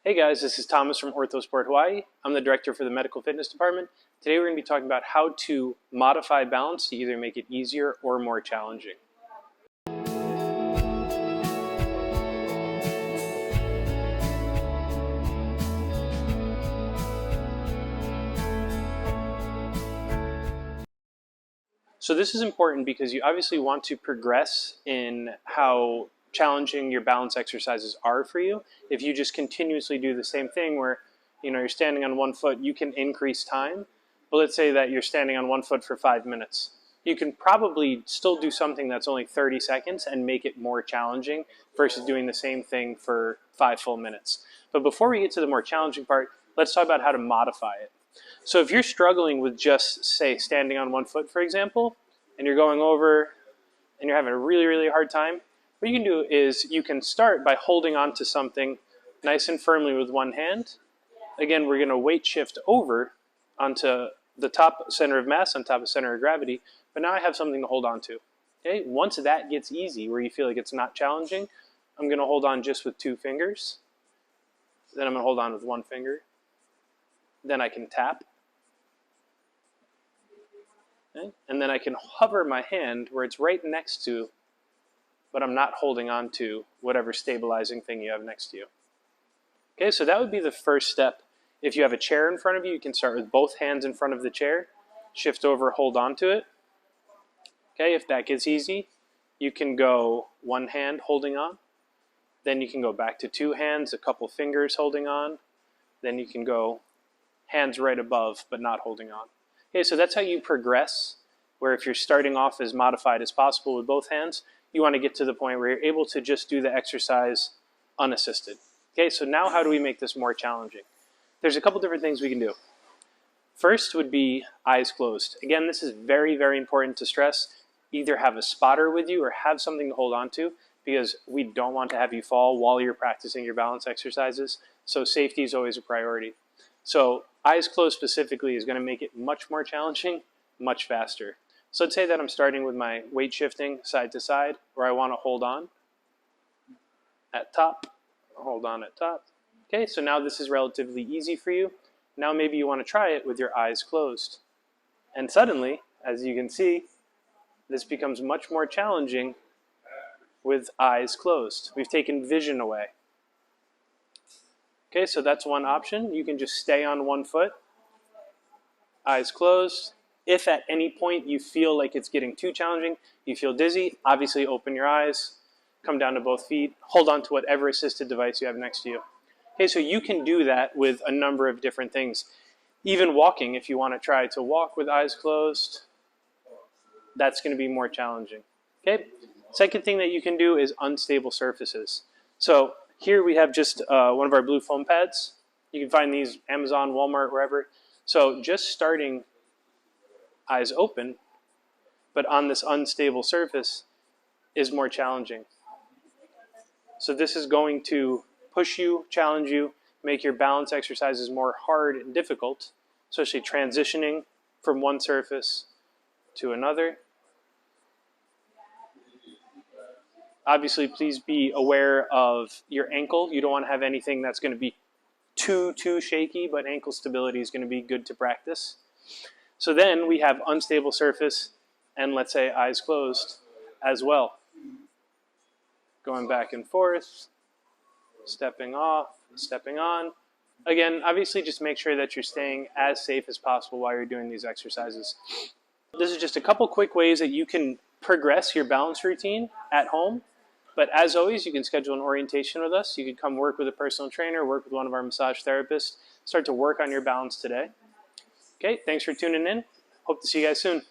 Hey guys, this is Thomas from OrthoSport Hawaii. I'm the director for the medical fitness department. Today we're going to be talking about how to modify balance to either make it easier or more challenging. So this is important because you obviously want to progress in how challenging your balance exercises are for you. If you just continuously do the same thing where you're standing on one foot, you can increase time. But let's say that you're standing on one foot for 5 minutes. You can probably still do something that's only 30 seconds and make it more challenging versus doing the same thing for 5 full minutes. But before we get to the more challenging part, let's talk about how to modify it. So if you're struggling with just, say, standing on one foot, for example, and you're going over and you're having a really, really hard time, what you can do is you can start by holding on to something nice and firmly with one hand. Again, we're going to weight shift over onto the top center of mass, on top of center of gravity, but now I have something to hold on to. Okay? Once that gets easy, where you feel like it's not challenging, I'm going to hold on just with 2 fingers. Then I'm going to hold on with 1 finger. Then I can tap. Okay? And then I can hover my hand where it's right next to, but I'm not holding on to whatever stabilizing thing you have next to you. Okay, so that would be the first step. If you have a chair in front of you, you can start with both hands in front of the chair, shift over, hold on to it. Okay, if that gets easy, you can go 1 hand holding on. Then you can go back to 2 hands, a couple fingers holding on. Then you can go hands right above, but not holding on. Okay, so that's how you progress, where if you're starting off as modified as possible with both hands, you want to get to the point where you're able to just do the exercise unassisted. Okay, so now how do we make this more challenging? There's a couple different things we can do. First would be eyes closed. Again, this is very, very important to stress. Either have a spotter with you or have something to hold on to, because we don't want to have you fall while you're practicing your balance exercises. So safety is always a priority. So eyes closed specifically is going to make it much more challenging, much faster. So let's say that I'm starting with my weight shifting side to side, where I want to hold on at top, hold on at top. Okay, so now this is relatively easy for you. Now maybe you want to try it with your eyes closed. And suddenly, as you can see, this becomes much more challenging with eyes closed. We've taken vision away. Okay, so that's one option. You can just stay on 1 foot, eyes closed. If at any point you feel like it's getting too challenging, you feel dizzy, obviously open your eyes, come down to both feet, hold on to whatever assisted device you have next to you. Okay, so you can do that with a number of different things. Even walking, if you want to try to walk with eyes closed, that's going to be more challenging. Okay, second thing that you can do is unstable surfaces. So here we have just one of our blue foam pads. You can find these Amazon, Walmart, wherever. So just starting eyes open, but on this unstable surface is more challenging. So this is going to push you, challenge you, make your balance exercises more hard and difficult, especially transitioning from one surface to another. Obviously, please be aware of your ankle. You don't want to have anything that's going to be too shaky, but ankle stability is going to be good to practice. So then we have unstable surface and, let's say, eyes closed as well. Going back and forth, stepping off, stepping on. Again, obviously just make sure that you're staying as safe as possible while you're doing these exercises. This is just a couple quick ways that you can progress your balance routine at home. But as always, you can schedule an orientation with us. You can come work with a personal trainer, work with one of our massage therapists, start to work on your balance today. Okay, thanks for tuning in. Hope to see you guys soon.